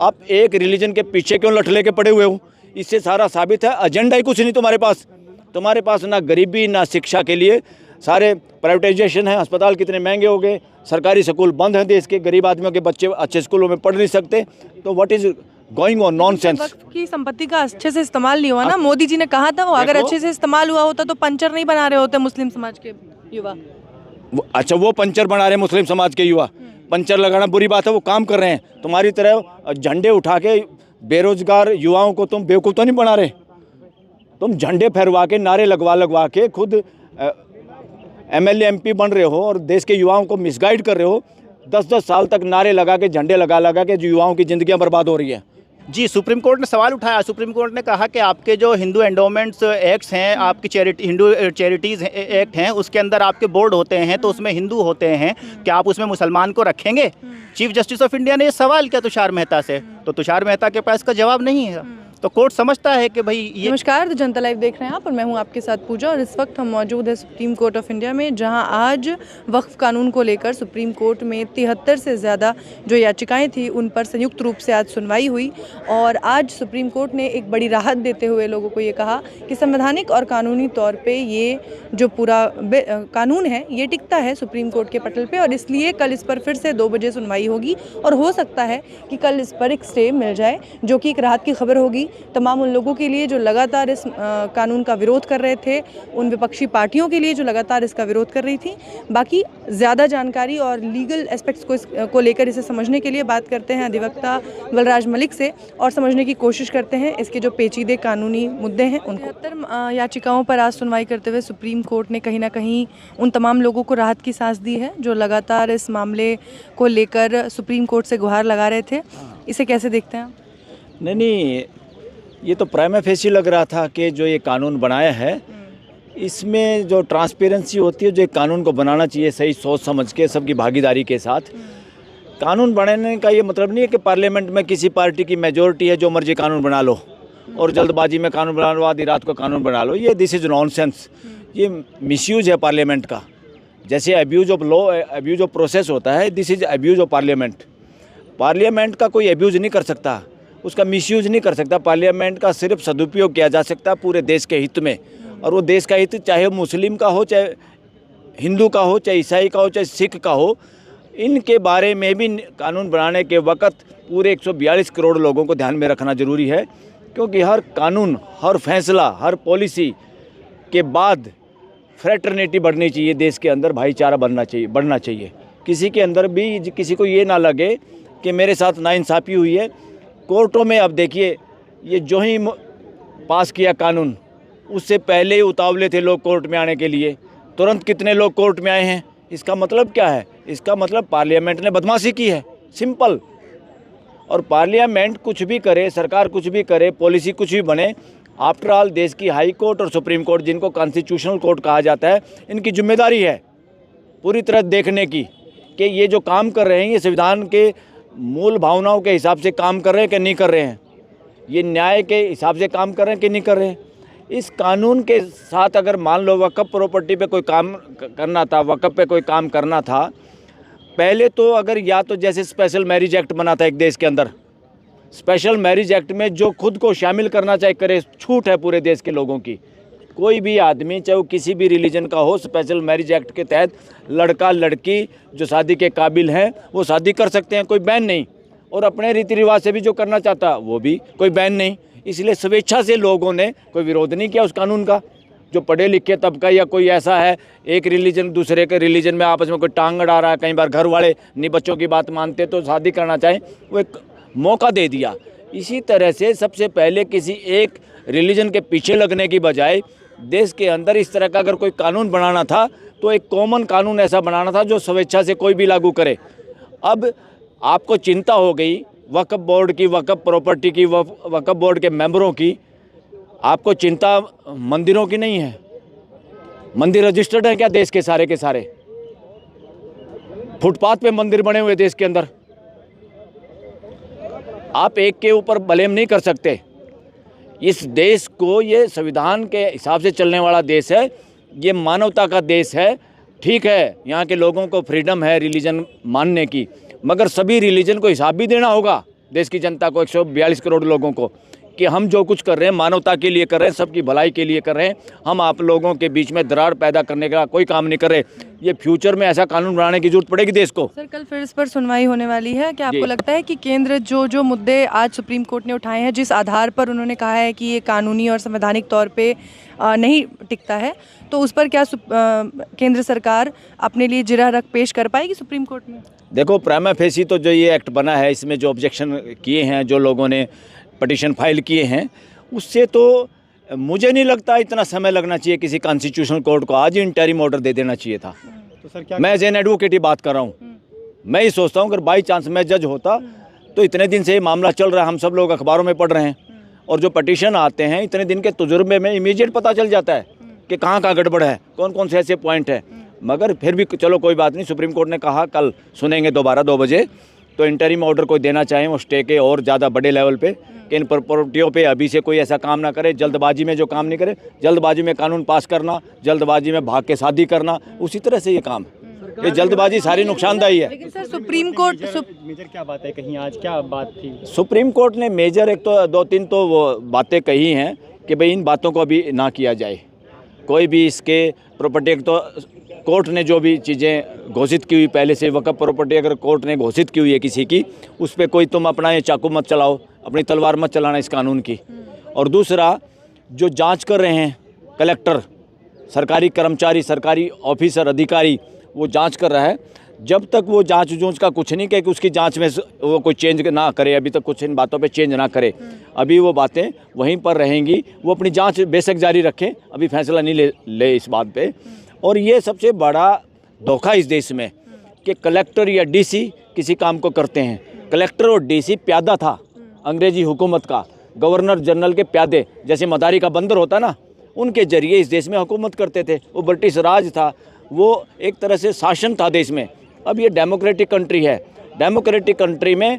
आप एक रिलीजन के पीछे क्यों लठ लेके पड़े हुए हो? इससे सारा साबित है एजेंडा ही कुछ नहीं तुम्हारे पास ना गरीबी ना शिक्षा के लिए सारे प्राइवेटाइजेशन है। अस्पताल कितने महंगे हो गए, सरकारी स्कूल बंद हैं, देश के गरीब आदमियों के बच्चे अच्छे स्कूलों में पढ़ नहीं सकते। तो what is going on nonsense. वक्फ की संपत्ति का अच्छे से इस्तेमाल नहीं हुआ ना, मोदी जी ने कहा था वो अगर अच्छे से इस्तेमाल हुआ होता तो पंचर नहीं बना रहे होते मुस्लिम समाज के युवा। अच्छा, वो पंचर बना रहे मुस्लिम समाज के युवा। पंचर लगाना बुरी बात है, वो काम कर रहे हैं। तुम्हारी तरह झंडे उठा के बेरोजगार युवाओं को तुम बेवकूफ़ तो नहीं बना रहे। तुम झंडे फहरवा के नारे लगवा के खुद एमएलए एमपी बन रहे हो और देश के युवाओं को मिसगाइड कर रहे हो। 10-10 साल तक नारे लगा के झंडे लगा के जो युवाओं की ज़िंदगियाँ बर्बाद हो रही है। जी, सुप्रीम कोर्ट ने सवाल उठाया। सुप्रीम कोर्ट ने कहा कि आपके जो हिंदू एंडोमेंट्स एक्ट्स हैं, आपकी हिंदू चैरिटीज़ एक्ट हैं, उसके अंदर आपके बोर्ड होते हैं तो उसमें हिंदू होते हैं, क्या आप उसमें मुसलमान को रखेंगे? चीफ जस्टिस ऑफ इंडिया ने ये सवाल किया तुषार मेहता से, तो तुषार मेहता के पास इसका जवाब नहीं है। तो कोर्ट समझता है कि भाई ये। नमस्कार, तो जनता लाइव देख रहे हैं आप और मैं हूं आपके साथ पूजा, और इस वक्त हम मौजूद है सुप्रीम कोर्ट ऑफ इंडिया में, जहां आज वक्फ कानून को लेकर सुप्रीम कोर्ट में 73 से ज़्यादा जो याचिकाएं थी उन पर संयुक्त रूप से आज सुनवाई हुई। और आज सुप्रीम कोर्ट ने एक बड़ी राहत देते हुए लोगों को ये कहा कि संवैधानिक और कानूनी तौर पर ये जो पूरा कानून है ये टिकता है सुप्रीम कोर्ट के पटल पर, और इसलिए कल इस पर फिर से 2 बजे सुनवाई होगी और हो सकता है कि कल इस पर एक स्टे मिल जाए, जो कि एक राहत की खबर होगी तमाम उन लोगों के लिए जो लगातार इस कानून का विरोध कर रहे थे, उन विपक्षी पार्टियों के लिए जो लगातार इसका विरोध कर रही थी। बाकी ज़्यादा जानकारी और लीगल एस्पेक्ट्स को लेकर इसे समझने के लिए बात करते हैं अधिवक्ता बलराज मलिक से और समझने की कोशिश करते हैं इसके जो पेचीदे कानूनी मुद्दे हैं उनको। 73 याचिकाओं पर आज सुनवाई करते हुए सुप्रीम कोर्ट ने कहीं ना कहीं उन तमाम लोगों को राहत की सांस दी है जो लगातार इस मामले को लेकर सुप्रीम कोर्ट से गुहार लगा रहे थे। इसे कैसे देखते हैं? नहीं, ये तो प्राइमा फेसी लग रहा था कि जो ये कानून बनाया है इसमें जो ट्रांसपेरेंसी होती है, जो कानून को बनाना चाहिए सही सोच समझ के सबकी भागीदारी के साथ। कानून बनाने का ये मतलब नहीं है कि पार्लियामेंट में किसी पार्टी की मेजॉरिटी है जो मर्जी कानून बना लो और जल्दबाजी में कानून बना लो, आधी रात को कानून बना लो। ये दिस इज़ नॉनसेंस। ये मिसयूज है पार्लियामेंट का। जैसे abuse of law, abuse of process होता है, this is abuse of parliament. Parliament का कोई अब्यूज़ नहीं कर सकता, उसका मिसयूज नहीं कर सकता। पार्लियामेंट का सिर्फ सदुपयोग किया जा सकता पूरे देश के हित में, और वो देश का हित चाहे मुस्लिम का हो, चाहे हिंदू का हो, चाहे ईसाई का हो, चाहे सिख का हो। इनके बारे में भी कानून बनाने के वक्त पूरे 142 करोड़ लोगों को ध्यान में रखना ज़रूरी है, क्योंकि हर कानून, हर फैसला, हर पॉलिसी के बाद फ्रेटर्निटी बढ़नी चाहिए देश के अंदर, भाईचारा बढ़ना चाहिए। किसी के अंदर भी किसी को ये ना लगे कि मेरे साथ नाइंसाफ़ी हुई है। कोर्टों में अब देखिए, ये जो ही पास किया कानून, उससे पहले ही उतावले थे लोग कोर्ट में आने के लिए। तुरंत कितने लोग कोर्ट में आए हैं? इसका मतलब क्या है? इसका मतलब पार्लियामेंट ने बदमाशी की है, सिंपल। और पार्लियामेंट कुछ भी करे, सरकार कुछ भी करे, पॉलिसी कुछ भी बने, आफ्टर ऑल देश की हाई कोर्ट और सुप्रीम कोर्ट, जिनको कॉन्स्टिट्यूशनल कोर्ट कहा जाता है, इनकी जिम्मेदारी है पूरी तरह देखने की कि ये जो काम कर रहे हैं ये संविधान के मूल भावनाओं के हिसाब से काम कर रहे हैं कि नहीं कर रहे हैं, ये न्याय के हिसाब से काम कर रहे हैं कि नहीं कर रहे हैं। इस कानून के साथ अगर मान लो वक़्फ़ प्रॉपर्टी पे कोई काम करना था, वक़्फ़ पे कोई काम करना था, पहले तो अगर या तो जैसे स्पेशल मैरिज एक्ट बना था एक देश के अंदर, स्पेशल मैरिज एक्ट में जो खुद को शामिल करना चाहे करे, छूट है पूरे देश के लोगों की। कोई भी आदमी चाहे वो किसी भी रिलीजन का हो, स्पेशल मैरिज एक्ट के तहत लड़का लड़की जो शादी के काबिल हैं वो शादी कर सकते हैं, कोई बैन नहीं। और अपने रीति रिवाज से भी जो करना चाहता वो भी कोई बैन नहीं। इसलिए स्वेच्छा से लोगों ने कोई विरोध नहीं किया उस कानून का। जो पढ़े लिखे तबका या कोई ऐसा है, एक रिलीजन दूसरे के रिलीजन में आपस में कोई टांग अड़ा रहा है, कई बार घर वाले नहीं बच्चों की बात मानते तो शादी करना चाहें, वो एक मौका दे दिया। इसी तरह से सबसे पहले किसी एक रिलीजन के पीछे लगने की बजाय देश के अंदर इस तरह का अगर कोई कानून बनाना था तो एक कॉमन कानून ऐसा बनाना था जो स्वेच्छा से कोई भी लागू करे। अब आपको चिंता हो गई वक्फ बोर्ड की, वक्फ प्रॉपर्टी की, वक्फ बोर्ड के मेंबरों की, आपको चिंता मंदिरों की नहीं है। मंदिर रजिस्टर्ड है क्या देश के सारे? फुटपाथ पे मंदिर बने हुए देश के अंदर। आप एक के ऊपर ब्लेम नहीं कर सकते। इस देश को, ये संविधान के हिसाब से चलने वाला देश है, ये मानवता का देश है। ठीक है, यहाँ के लोगों को फ्रीडम है रिलीजन मानने की, मगर सभी रिलीजन को हिसाब भी देना होगा। देश की जनता को, 142 करोड़ लोगों को, कि हम जो कुछ कर रहे हैं मानवता के लिए कर रहे हैं, सबकी भलाई के लिए कर रहे हैं। हम आप लोगों के बीच में दरार पैदा करने का कोई काम नहीं कर रहे। ये फ्यूचर में ऐसा कानून बनाने की जरूरत पड़ेगी देश को। सर, कल फिर इस पर सुनवाई होने वाली है। क्या आपको लगता है कि केंद्र जो मुद्दे आज सुप्रीम कोर्ट ने उठाए हैं, जिस आधार पर उन्होंने कहा है कि ये कानूनी और संवैधानिक तौर पे नहीं टिकता है, तो उस पर क्या केंद्र सरकार अपने लिए जिरह रख पेश कर पाएगी सुप्रीम कोर्ट में? देखो, प्राइमा फेसी तो जो ये एक्ट बना है, इसमें जो ऑब्जेक्शन किए हैं, जो लोगों ने पटिशन फाइल किए हैं, उससे तो मुझे नहीं लगता इतना समय लगना चाहिए किसी कॉन्स्टिट्यूशनल कोर्ट को। आज ही इंटरिम ऑर्डर दे देना चाहिए था। तो सर क्या मैं एज एन एडवोकेट ही बात कर रहा हूँ। मैं ही सोचता हूँ अगर बाई चांस मैं जज होता तो इतने दिन से ये मामला चल रहा है, हम सब लोग अखबारों में पढ़ रहे हैं, और जो पटिशन आते हैं इतने दिन के तजुर्बे में इमीडिएट पता चल जाता है कि कहाँ कहाँ गड़बड़ है, कौन कौन से ऐसे पॉइंट है। मगर फिर भी चलो कोई बात नहीं, सुप्रीम कोर्ट ने कहा कल सुनेंगे दोबारा 2 बजे, तो इंटरिम ऑर्डर कोई देना चाहें वो स्टे के और ज़्यादा बड़े लेवल पे, कि इन प्रॉपर्टियों पे अभी से कोई ऐसा काम ना करे, जल्दबाजी में जो काम नहीं करे। जल्दबाजी में कानून पास करना, जल्दबाजी में भाग के शादी करना, उसी तरह से ये काम, ये जल्दबाजी सारी नुकसानदायी है। लेकिन सर, सुप्रीम कोर्ट मेजर क्या बात है, कहीं आज क्या बात थी? सुप्रीम कोर्ट ने मेजर एक तो 2-3 तो वो बातें कही हैं कि भाई इन बातों को अभी ना किया जाए। कोई भी इसके प्रॉपर्टी, तो कोर्ट ने जो भी चीज़ें घोषित की हुई पहले से, वक़्फ़ प्रॉपर्टी अगर कोर्ट ने घोषित की हुई है किसी की, उस पर कोई तुम अपना ये चाकू मत चलाओ, अपनी तलवार मत चलाना इस कानून की। और दूसरा, जो जांच कर रहे हैं कलेक्टर, सरकारी कर्मचारी, सरकारी ऑफिसर, अधिकारी, वो जांच कर रहा है, जब तक वो जांच जूंच का कुछ नहीं कहे कि उसकी जांच में वो कोई चेंज ना करे, अभी तक कुछ इन बातों पे चेंज ना करे, अभी वो बातें वहीं पर रहेंगी। वो अपनी जांच बेशक जारी रखें, अभी फैसला नहीं ले इस बात पे। और ये सबसे बड़ा धोखा इस देश में कि कलेक्टर या डीसी किसी काम को करते हैं। कलेक्टर और डीसी प्यादा था अंग्रेजी हुकूमत का, गवर्नर जनरल के प्यादे, जैसे मदारी का बंदर होता ना, उनके जरिए इस देश में हुकूमत करते थे। वो ब्रिटिश राज था, वो एक तरह से शासन था देश में। अब ये डेमोक्रेटिक कंट्री है। डेमोक्रेटिक कंट्री में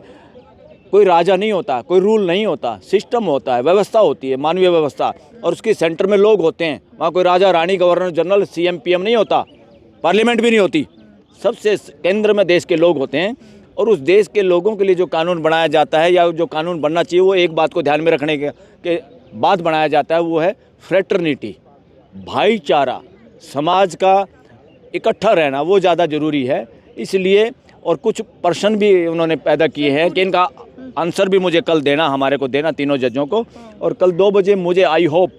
कोई राजा नहीं होता, कोई रूल नहीं होता, सिस्टम होता है, व्यवस्था होती है, मानवीय व्यवस्था, और उसके सेंटर में लोग होते हैं। वहाँ कोई Raja Rani, governor general, CM PM नहीं होता, पार्लियामेंट भी नहीं होती। सबसे केंद्र में देश के लोग होते हैं, और उस देश के लोगों के लिए जो कानून बनाया जाता है या जो कानून बनना चाहिए, वो एक बात को ध्यान में रखने के बाद बनाया जाता है, वो है फ्रेटर्निटी, भाईचारा, समाज का इकट्ठा रहना, वो ज़्यादा ज़रूरी है। इसलिए और कुछ प्रश्न भी उन्होंने पैदा किए हैं कि इनका आंसर भी मुझे कल देना, हमारे को देना, तीनों जजों को। और कल 2 बजे मुझे आई होप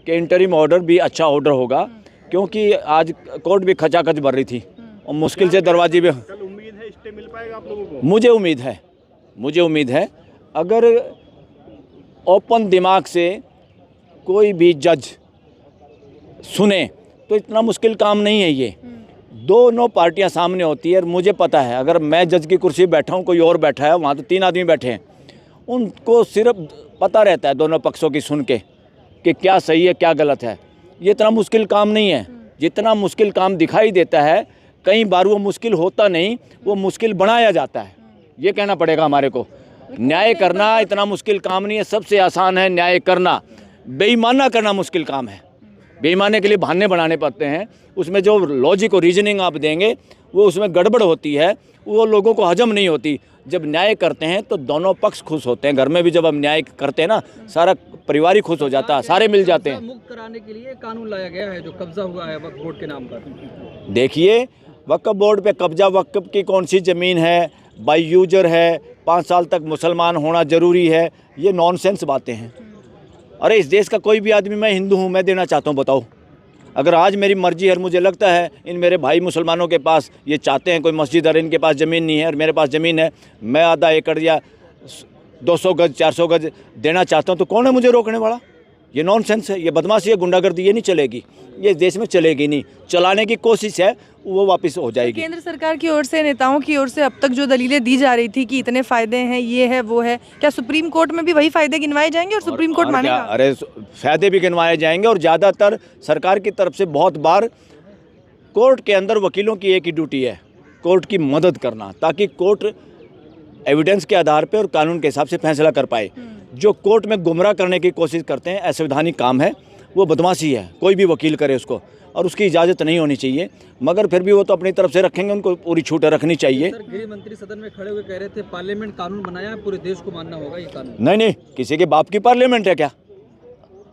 कि इंटरिम ऑर्डर भी अच्छा ऑर्डर होगा, क्योंकि आज कोर्ट भी खचाखच भर रही थी और मुश्किल से दरवाजे भी। कल उम्मीद है स्टे मिल पाएगा आप लोगों को? मुझे उम्मीद है अगर ओपन दिमाग से कोई भी जज सुने तो इतना मुश्किल काम नहीं है ये। दोनों पार्टियां सामने होती है, और मुझे पता है अगर मैं जज की कुर्सी पर बैठा हूँ, कोई और बैठा है वहाँ, तो 3 आदमी बैठे हैं, उनको सिर्फ पता रहता है दोनों पक्षों की सुन के कि क्या सही है क्या गलत है। ये इतना मुश्किल काम नहीं है जितना मुश्किल काम दिखाई देता है। कई बार वो मुश्किल होता नहीं, वो मुश्किल बनाया जाता है। ये कहना पड़ेगा हमारे को। न्याय करना इतना मुश्किल काम नहीं है, सबसे आसान है न्याय करना। बेईमाना करना मुश्किल काम है। बेईमाने के लिए बहाने बनाने पड़ते हैं, उसमें जो लॉजिक और रीजनिंग आप देंगे वो उसमें गड़बड़ होती है, वो लोगों को हजम नहीं होती। जब न्याय करते हैं तो दोनों पक्ष खुश होते हैं। घर में भी जब हम न्याय करते हैं ना, सारा परिवार ही खुश हो जाता है, सारे मिल जाते हैं। मुक्त कराने के लिए कानून लाया गया है जो कब्जा हुआ है वक्फ बोर्ड के नाम पर। देखिए, वक्फ बोर्ड पे कब्जा, वक्फ की कौन सी ज़मीन है, बाई यूजर है, 5 साल तक मुसलमान होना ज़रूरी है, ये नॉनसेंस बातें हैं। अरे इस देश का कोई भी आदमी, मैं हिंदू हूँ, मैं देना चाहता हूँ, बताओ। अगर आज मेरी मर्जी है और मुझे लगता है इन मेरे भाई मुसलमानों के पास ये चाहते हैं कोई मस्जिद, और इनके पास ज़मीन नहीं है और मेरे पास ज़मीन है, मैं आधा एकड़ या 200 गज 400 गज देना चाहता हूँ, तो कौन है मुझे रोकने वाला? ये नॉनसेंस है, ये बदमाशी है, गुंडागर्दी, ये नहीं चलेगी, ये देश में चलेगी नहीं। चलाने की कोशिश है, वो वापस हो जाएगी। केंद्र सरकार की ओर से, नेताओं की ओर से अब तक जो दलीलें दी जा रही थी कि इतने फ़ायदे हैं, ये है वो है, क्या सुप्रीम कोर्ट में भी वही फ़ायदे गिनवाए जाएंगे और सुप्रीम कोर्ट मानेगा? अरे फ़ायदे भी गिनवाए जाएंगे, और ज़्यादातर सरकार की तरफ से बहुत बार कोर्ट के अंदर वकीलों की एक ही ड्यूटी है, कोर्ट की मदद करना, ताकि कोर्ट एविडेंस के आधार पर और कानून के हिसाब से फैसला कर पाए। जो कोर्ट में गुमराह करने की कोशिश करते हैं, असंवैधानिक काम है, वो बदमाशी है, कोई भी वकील करे उसको। और उसकी इजाज़त नहीं होनी चाहिए, मगर फिर भी वो तो अपनी तरफ से रखेंगे, उनको पूरी छूट रखनी चाहिए। सर, गृह मंत्री सदन में खड़े हुए कह रहे थे पार्लियामेंट कानून बनाया है, पूरे देश को मानना होगा ये कानून। नहीं, किसी के बाप की पार्लियामेंट है क्या?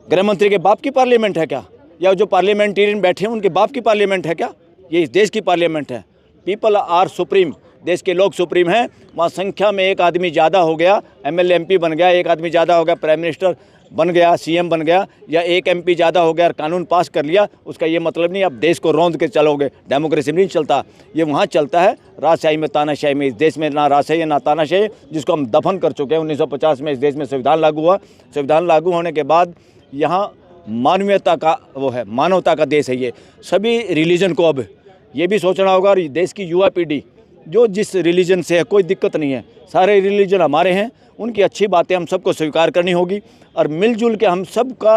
गृह मंत्री के बाप की पार्लियामेंट है क्या? या जो पार्लियामेंटेरियन बैठे हैं उनके बाप की पार्लियामेंट है क्या? ये इस देश की पार्लियामेंट है। पीपल आर सुप्रीम, देश के लोग सुप्रीम हैं। वहाँ संख्या में एक आदमी ज़्यादा हो गया, MLA MP बन गया, एक आदमी ज़्यादा हो गया प्राइम मिनिस्टर बन गया, CM बन गया, या एक MP ज़्यादा हो गया और कानून पास कर लिया, उसका ये मतलब नहीं आप देश को रौंद के चलोगे। डेमोक्रेसी में नहीं चलता, ये वहाँ चलता है राजशाही में, तानाशाही में। इस देश में ना राजशाही है ना तानाशाही है, जिसको हम दफन कर चुके हैं। 1950 में इस देश में संविधान लागू हुआ। संविधान लागू होने के बाद यहाँ मानवीयता का वो है, मानवता का देश है ये। सभी रिलीजन को अब ये भी सोचना होगा, और देश की युवा पीढ़ी जो जिस रिलीजन से है कोई दिक्कत नहीं है, सारे रिलीजन हमारे हैं, उनकी अच्छी बातें हम सबको स्वीकार करनी होगी और मिलजुल के हम सबका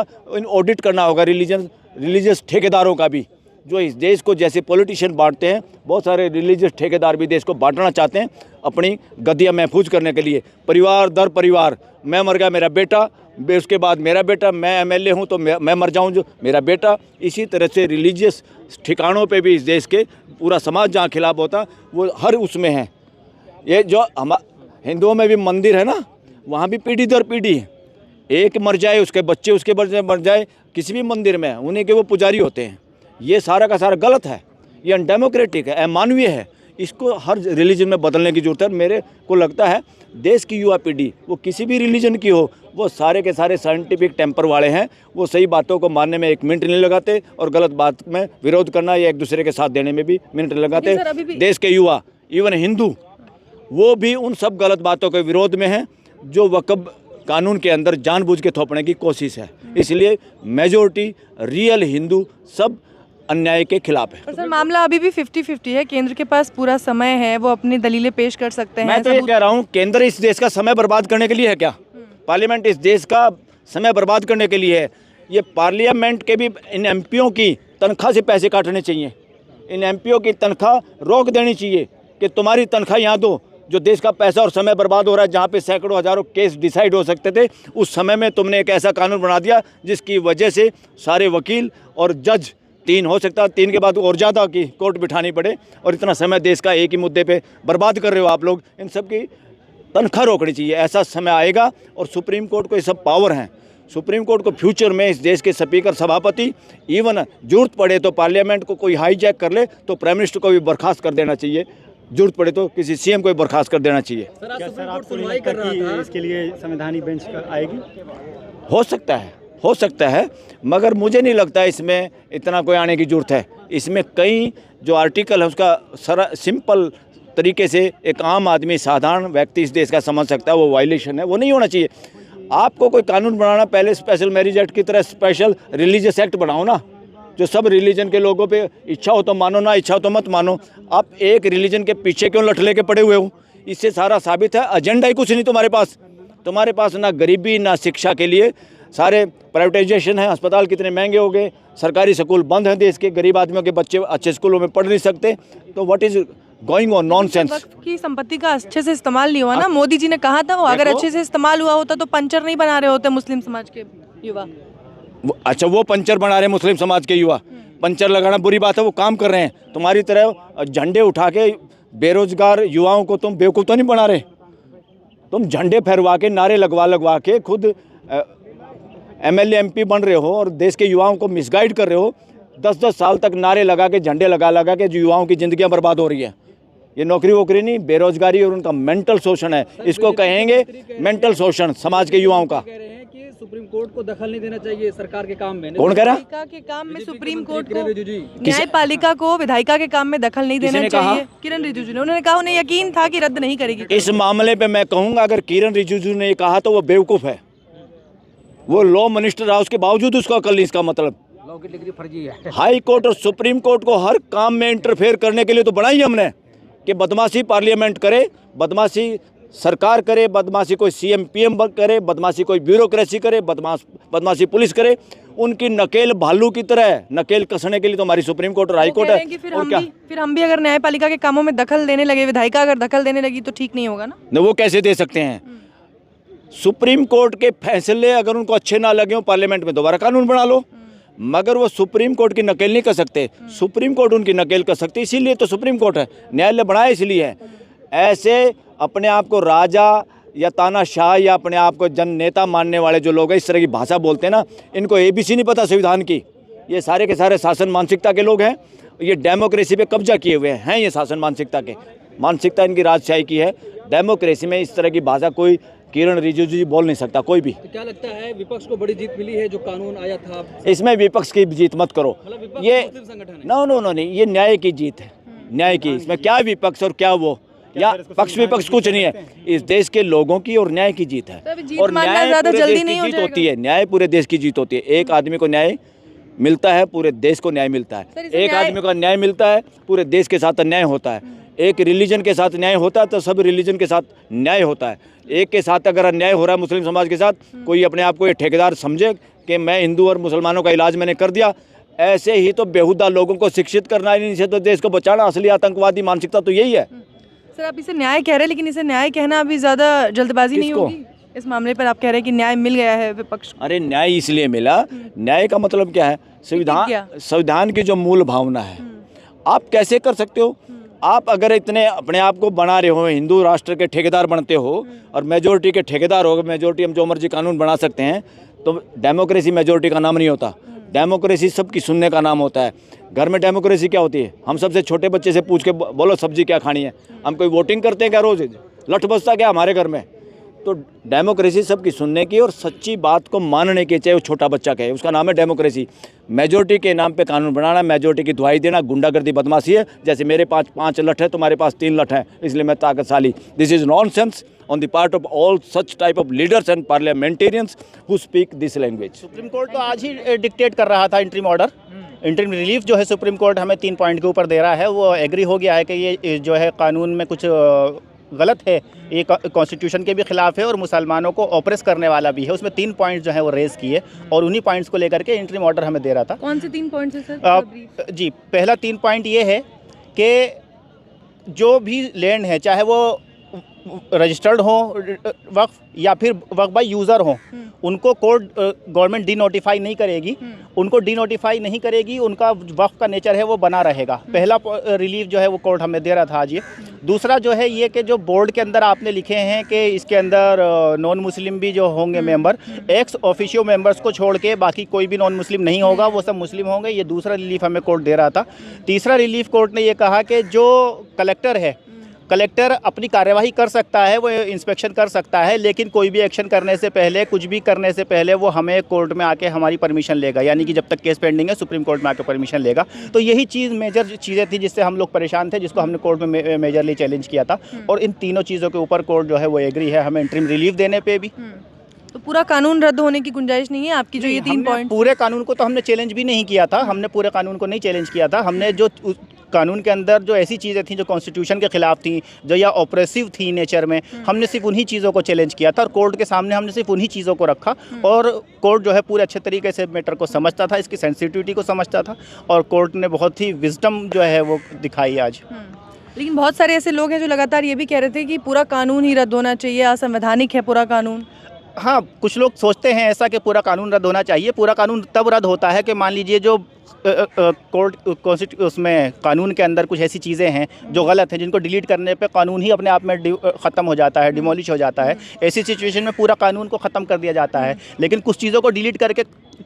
ऑडिट करना होगा। रिलीजियस ठेकेदारों का भी, जो इस देश को जैसे पॉलिटिशियन बांटते हैं, बहुत सारे रिलीजियस ठेकेदार भी देश को बांटना चाहते हैं अपनी गद्दियाँ महफूज करने के लिए। परिवार दर परिवार, मैं मर गया मेरा बेटा, उसके बाद मेरा बेटा, मैं MLA हूँ तो मैं मर जाऊँ जो मेरा बेटा। इसी तरह से रिलीजियस ठिकानों पे भी इस देश के पूरा समाज जहाँ खिलाफ होता वो हर उसमें है। ये जो हम हिंदुओं में भी मंदिर है ना, वहाँ भी पीढ़ी दर पीढ़ी है, एक मर जाए उसके बच्चे उसके बच्चे मर जाए, किसी भी मंदिर में उन्हीं के वो पुजारी होते हैं। ये सारा का सारा गलत है, ये अनडेमोक्रेटिक है, अमानवीय है। इसको हर रिलीजन में बदलने की जरूरत है। मेरे को लगता है देश की युवा पीढ़ी, वो किसी भी रिलीजन की हो, वो सारे के सारे साइंटिफिक टेम्पर वाले हैं। वो सही बातों को मानने में 1 मिनट नहीं लगाते और गलत बात में विरोध करना या एक दूसरे के साथ देने में भी मिनट लगाते। देश के युवा, इवन हिंदू, वो भी उन सब गलत बातों के विरोध में हैं जो वक्फ कानून के अंदर जानबूझ के थोपने की कोशिश है। इसलिए मेजॉरिटी रियल हिंदू सब अन्याय के खिलाफ है। पर सर, मामला अभी भी 50-50 है, केंद्र के पास पूरा समय है, वो अपनी दलीलें पेश कर सकते हैं। मैं तो ये कह रहा हूँ, केंद्र इस देश का समय बर्बाद करने के लिए है क्या? पार्लियामेंट इस देश का समय बर्बाद करने के लिए है। ये पार्लियामेंट के भी इन MPओं की तनख्वाह से पैसे काटने चाहिए। इन MPओं की तनख्वाह रोक देनी चाहिए कि तुम्हारी तनख्वाह यहाँ दो। जो देश का पैसा और समय बर्बाद हो रहा है, जहाँ पे सैकड़ों हज़ारों केस डिसाइड हो सकते थे, उस समय में तुमने एक ऐसा कानून बना दिया जिसकी वजह से सारे वकील और जज, 3 हो सकता है, 3 के बाद और ज़्यादा की कोर्ट बिठानी पड़े, और इतना समय देश का एक ही मुद्दे पे बर्बाद कर रहे हो आप लोग। इन सब की तनख्वाह रोकनी चाहिए। ऐसा समय आएगा, और सुप्रीम कोर्ट को ये सब पावर हैं। सुप्रीम कोर्ट को फ्यूचर में इस देश के स्पीकर, सभापति, इवन जरूरत पड़े तो पार्लियामेंट को कोई हाईजैक कर ले तो प्राइम मिनिस्टर को भी बर्खास्त कर देना चाहिए। जरूरत पड़े तो किसी CM को भी बर्खास्त कर देना चाहिए। क्या सर, आपको सुनवाई कर रहा था, इसके लिए संवैधानिक बेंच आएगी? हो सकता है, मगर मुझे नहीं लगता इसमें इतना कोई आने की जरूरत है। इसमें कई जो आर्टिकल है उसका सिंपल तरीके से एक आम आदमी, साधारण व्यक्ति इस देश का समझ सकता है वो वायलेशन है, वो नहीं होना चाहिए। आपको कोई कानून बनाना, पहले स्पेशल मैरिज एक्ट की तरह स्पेशल रिलीजियस एक्ट बनाओ ना, जो सब रिलीजन के लोगों पे इच्छा हो तो मानो, ना इच्छा हो तो मत मानो। आप एक रिलीजन के पीछे क्यों लठ लेके पड़े हुए हो? इससे सारा साबित है एजेंडा ही कुछ नहीं तुम्हारे पास ना गरीबी ना शिक्षा के लिए, सारे प्राइवेटाइजेशन है। अस्पताल कितने महंगे हो गए, सरकारी स्कूल बंद हैं, देश के गरीब आदमियों के बच्चे अच्छे स्कूलों में पढ़ नहीं सकते। तो what is going on, nonsense. वक्फ की संपत्ति का अच्छे से इस्तेमाल नहीं हुआ ना, मोदी जी ने कहा था वो, अगर अच्छे से इस्तेमाल हुआ होता तो पंचर नहीं बना रहे होते मुस्लिम समाज के युवा। अच्छा, वो पंचर बना रहे हैं मुस्लिम समाज के युवा। पंचर लगाना बुरी बात है, वो काम कर रहे हैं। तुम्हारी तरह झंडे उठा के बेरोजगार युवाओं को तुम बेवकूफ़ तो नहीं बना रहे। तुम झंडे फहरवा के, नारे लगवा के खुद MLA MP बन रहे हो और देश के युवाओं को मिसगाइड कर रहे हो। 10-10 साल तक नारे लगा के, झंडे लगा के जो युवाओं की ज़िंदगियाँ बर्बाद हो रही है। ये नौकरी वोकरी नहीं, बेरोजगारी और उनका मेंटल शोषण है, इसको कहेंगे मेंटल शोषण समाज के युवाओं का। कह रहे हैं कि सुप्रीम कोर्ट को दखल नहीं देना चाहिए सरकार के काम में। कौन कह रहा? विधायिका के काम में सुप्रीम कोर्ट किरण को, रिजिजू जी। न्यायपालिका को विधायिका के काम में दखल नहीं देना किसने कहा? चाहिए। किरण रिजिजू ने, उन्होंने कहा उन्हें यकीन था कि रद्द नहीं करेगी। इस मामले पे मैं कहूँगा, अगर किरण रिजिजू ने ये कहा तो वो बेवकूफ़ है। वो लॉ मिनिस्टर रहा, उसके बावजूद उसको अकल नहीं। इसका मतलब लॉ की डिग्री फर्जी है। हाई कोर्ट और सुप्रीम कोर्ट को हर काम में इंटरफेयर करने के लिए तो बनाई हमने कि बदमाशी पार्लियामेंट करे, बदमाशी सरकार करे, बदमाशी कोई CM PM करे, बदमाशी कोई ब्यूरोक्रेसी करे, बदमाशी पुलिस करे। उनकी नकेल भालू की तरह नकेल कसने के लिए तो हमारी सुप्रीम कोर्ट और हाई कोर्ट है। फिर हम भी अगर न्यायपालिका के कामों में दखल देने लगे, विधायिका अगर दखल देने लगी तो ठीक नहीं होगा ना। वो कैसे दे सकते हैं? सुप्रीम कोर्ट के फैसले अगर उनको अच्छे ना लगे हो, पार्लियामेंट में दोबारा कानून बना लो। मगर वो सुप्रीम कोर्ट की नकेल नहीं कर सकते। सुप्रीम कोर्ट उनकी नकेल कर सकती, इसीलिए तो सुप्रीम कोर्ट है, न्यायालय बनाया इसलिए है। ऐसे अपने आप को राजा या तानाशाह या अपने आप को जन नेता मानने वाले जो लोग हैं, इस तरह की भाषा बोलते हैं ना, इनको ABC नहीं पता संविधान की। ये सारे के सारे शासन मानसिकता के लोग हैं, ये डेमोक्रेसी पे कब्जा किए हुए हैं ये शासन मानसिकता के। मानसिकता इनकी राजशाही की है। डेमोक्रेसी में इस तरह की भाषा कोई किरण रिजिजू जी बोल नहीं सकता, कोई भी। तो क्या लगता है विपक्ष को बड़ी जीत मिली है जो कानून आया था? इसमें विपक्ष की जीत मत करो, मतलब विपक्ष ये मुस्लिम संगठन है। नो नहीं, ये न्याय की जीत है, न्याय की। इसमें क्या विपक्ष और क्या वो, या पक्ष विपक्ष कुछ नहीं है, इस देश के लोगों की और न्याय की जीत है। तो अभी जीत और मानना न्याय ज़्यादा पूरे जल्दी देश नहीं की हो जीत जाएगा? होती है, न्याय पूरे देश की जीत होती है। एक आदमी को न्याय मिलता है, पूरे देश को न्याय मिलता सर, है। इसे एक न्याय- आदमी का न्याय मिलता है, पूरे देश के साथ अन्याय होता है। एक रिलीजन के साथ न्याय होता है तो सब रिलीजन के साथ न्याय होता है। एक के साथ अगर अन्याय हो रहा है मुस्लिम समाज के साथ, कोई अपने आप को ये ठेकेदार समझे कि मैं हिंदू और मुसलमानों का इलाज मैंने कर दिया, ऐसे ही तो बेहुदा लोगों को शिक्षित करना, इन्हीं से तो देश को बचाना। असली आतंकवादी मानसिकता तो यही है। सर, आप इसे न्याय कह रहे हैं, लेकिन इसे न्याय कहना अभी ज़्यादा जल्दबाजी नहीं किसको? होगी? इस मामले पर आप कह रहे हैं कि न्याय मिल गया है विपक्ष को। अरे न्याय इसलिए मिला, न्याय का मतलब क्या है? क्या? संविधान की जो मूल भावना है, आप कैसे कर सकते हो? आप अगर इतने अपने आप को बना रहे हो, हिंदू राष्ट्र के ठेकेदार बनते हो और मेजोरिटी के ठेकेदार हो, मेजोरिटी हम जो मर्जी कानून बना सकते हैं, तो डेमोक्रेसी मेजोरिटी का नाम नहीं होता। डेमोक्रेसी सबकी सुनने का नाम होता है। घर में डेमोक्रेसी क्या होती है? हम सबसे छोटे बच्चे से पूछ के बोलो सब्जी क्या खानी है, हम कोई वोटिंग करते हैं क्या? रोज लठ बसता क्या हमारे घर में? तो डेमोक्रेसी सबकी सुनने की और सच्ची बात को मानने की, चाहे वो छोटा बच्चा कहे, उसका नाम है डेमोक्रेसी। मेजोरिटी के नाम पे कानून बनाना, मेजोरिटी की दुहाई देना गुंडागर्दी बदमाशी है। जैसे मेरे पास 5 लठ है, तुम्हारे पास 3 लठ है, इसलिए मैं ताकतशाली। This is nonsense on the part of all such type of leaders and parliamentarians who speak this language. Supreme Court तो आज ही डिक्टेट कर रहा था इंटरिम ऑर्डर, इंटरिम रिलीफ जो है सुप्रीम कोर्ट हमें 3 पॉइंट के ऊपर दे रहा है। वो एग्री हो गया है कि ये जो है कानून में कुछ गलत है, ये कॉन्स्टिट्यूशन के भी खिलाफ है और मुसलमानों को ऑप्रेस करने वाला भी है। उसमें 3 पॉइंट्स जो है वो रेज़ किए और उन्हीं पॉइंट्स को लेकर के इंटरिम ऑर्डर हमें दे रहा था। कौन से 3 पॉइंट्स हैं सर? जी, पहला 3 पॉइंट ये है कि जो भी लैंड है, चाहे वो रजिस्टर्ड हो वक्फ या फिर वक्फ बाय यूज़र हो, उनको कोर्ट गवर्नमेंट डी नोटिफाई नहीं करेगी, उनको डी नोटिफाई नहीं करेगी, उनका वक्फ का नेचर है वो बना रहेगा। पहला रिलीफ जो है वो कोर्ट हमें दे रहा था आज ये। दूसरा जो है ये कि जो बोर्ड के अंदर आपने लिखे हैं कि इसके अंदर नॉन मुस्लिम भी जो होंगे मेंबर, एक्स ऑफिशियो मेंबर्स को छोड़ के बाकी कोई भी नॉन मुस्लिम नहीं होगा, वो सब मुस्लिम होंगे। ये दूसरा रिलीफ हमें कोर्ट दे रहा था। तीसरा रिलीफ कोर्ट ने ये कहा कि जो कलेक्टर है, कलेक्टर अपनी कार्यवाही कर सकता है, वो इंस्पेक्शन कर सकता है, लेकिन कोई भी एक्शन करने से पहले, कुछ भी करने से पहले वो हमें कोर्ट में आके हमारी परमिशन लेगा। यानी कि जब तक केस पेंडिंग है सुप्रीम कोर्ट में आके परमिशन लेगा। तो यही चीज़ मेजर चीज़ें थी जिससे हम लोग परेशान थे, जिसको हमने कोर्ट में मेजरली चैलेंज किया था। और इन तीनों चीज़ों के ऊपर कोर्ट जो है वो एग्री है हमें इंटरिम रिलीफ देने पर भी। तो पूरा कानून रद्द होने की गुंजाइश नहीं है आपकी जो ये 3 पॉइंट? पूरे कानून को तो हमने चैलेंज भी नहीं किया था, हमने पूरे कानून को नहीं चैलेंज किया था। हमने जो कानून के अंदर जो ऐसी चीज़ें थी जो कॉन्स्टिट्यूशन के खिलाफ थी, जो या ऑपरेसिव थी नेचर में, हमने सिर्फ उन्हीं चीज़ों को चैलेंज किया था और कोर्ट के सामने हमने सिर्फ उन्हीं चीज़ों को रखा। और कोर्ट जो है पूरे अच्छे तरीके से मैटर को समझता था, इसकी सेंसिटिविटी को समझता था, और कोर्ट ने बहुत ही विजडम जो है वो दिखाई आज। लेकिन बहुत सारे ऐसे लोग हैं जो लगातार ये भी कह रहे थे कि पूरा कानून ही रद्द होना चाहिए, असंवैधानिक है पूरा कानून। हाँ, कुछ लोग सोचते हैं ऐसा कि पूरा कानून रद्द होना चाहिए। पूरा कानून तब रद्द होता है कि मान लीजिए जो कोर्ट उसमें कानून के अंदर कुछ ऐसी चीज़ें हैं जो गलत हैं, जिनको डिलीट करने पे कानून ही अपने आप में ख़त्म हो जाता है, डिमोलिश हो जाता है। ऐसी सिचुएशन में पूरा कानून को ख़त्म कर दिया जाता है। लेकिन कुछ चीज़ों को डिलीट करके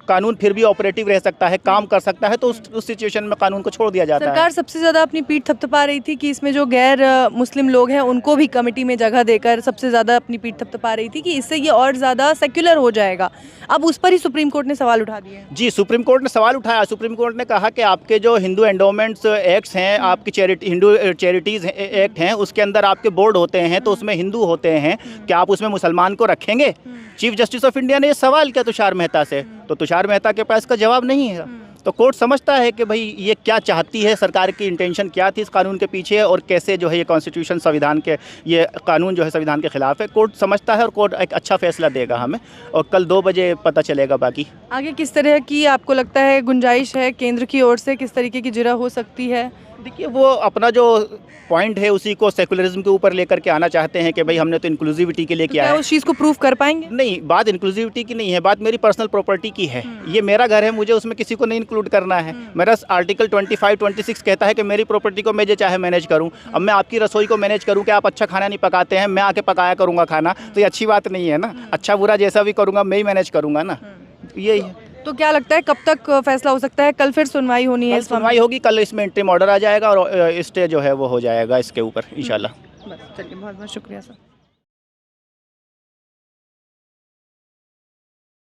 कानून फिर भी ऑपरेटिव रह सकता है, काम कर सकता है, तो उस सिचुएशन में कानून को छोड़ दिया जाता है। सरकार सबसे ज़्यादा अपनी पीठ थपथपा रही थी कि इसमें जो गैर मुस्लिम लोग हैं उनको भी कमेटी में जगह देकर सबसे ज़्यादा अपनी पीठ थपथपा रही थी कि इससे ये और ज़्यादा सेक्युलर हो जाएगा। अब उस पर ही सुप्रीम कोर्ट ने सवाल उठा दिए। जी, सुप्रीम कोर्ट ने सवाल उठाया। सुप्रीम कोर्ट ने कहा कि आपके जो हिंदू एंडोमेंट्स एक्ट्स हैं, आपकी हिंदू चैरिटीज़ एक्ट हैं, उसके अंदर आपके बोर्ड होते हैं, तो उसमें हिंदू होते हैं, क्या आप उसमें मुसलमान को रखेंगे? चीफ जस्टिस ऑफ इंडिया ने ये सवाल किया तुषार मेहता से, तो तुषार मेहता के पास इसका जवाब नहीं है। तो कोर्ट समझता है कि भाई ये क्या चाहती है, सरकार की इंटेंशन क्या थी इस कानून के पीछे, और कैसे जो है ये कॉन्स्टिट्यूशन संविधान के, ये कानून जो है संविधान के खिलाफ है। कोर्ट समझता है और कोर्ट एक अच्छा फैसला देगा हमें, और कल 2 बजे पता चलेगा बाकी। आगे किस तरह की आपको लगता है गुंजाइश है केंद्र की ओर से, किस तरीके की जिरह हो सकती है देखिए वो अपना जो पॉइंट है उसी को सेकुलरिज्म के ऊपर लेकर के आना चाहते हैं कि भाई हमने तो इंक्लूसिविटी के लिए तो किया क्या है। उस चीज़ को प्रूव कर पाएंगे? नहीं, बात इंक्लूसिविटी की नहीं है, बात मेरी पर्सनल प्रॉपर्टी की है। ये मेरा घर है, मुझे उसमें किसी को नहीं इंक्लूड करना है। मेरा आर्टिकल 25, 26 कहता है कि मेरी प्रॉपर्टी को मैं जो चाहे मैनेज करूं। अब मैं आपकी रसोई को मैनेज करूं कि आप अच्छा खाना नहीं पकाते हैं, मैं आके पकाया करूंगा खाना, तो ये अच्छी बात नहीं है ना। अच्छा बुरा जैसा भी करूंगा मैं ही मैनेज करूंगा ना, यही है। तो क्या लगता है कब तक फैसला हो सकता है? कल फिर सुनवाई होनी है कल इस मामले सुनवाई होगी, कल इसमें इंटरिम ऑर्डर आ जाएगा और स्टे जो है वो हो जाएगा इसके ऊपर इंशाल्लाह। में? बस चलिए, बहुत बहुत शुक्रिया सर।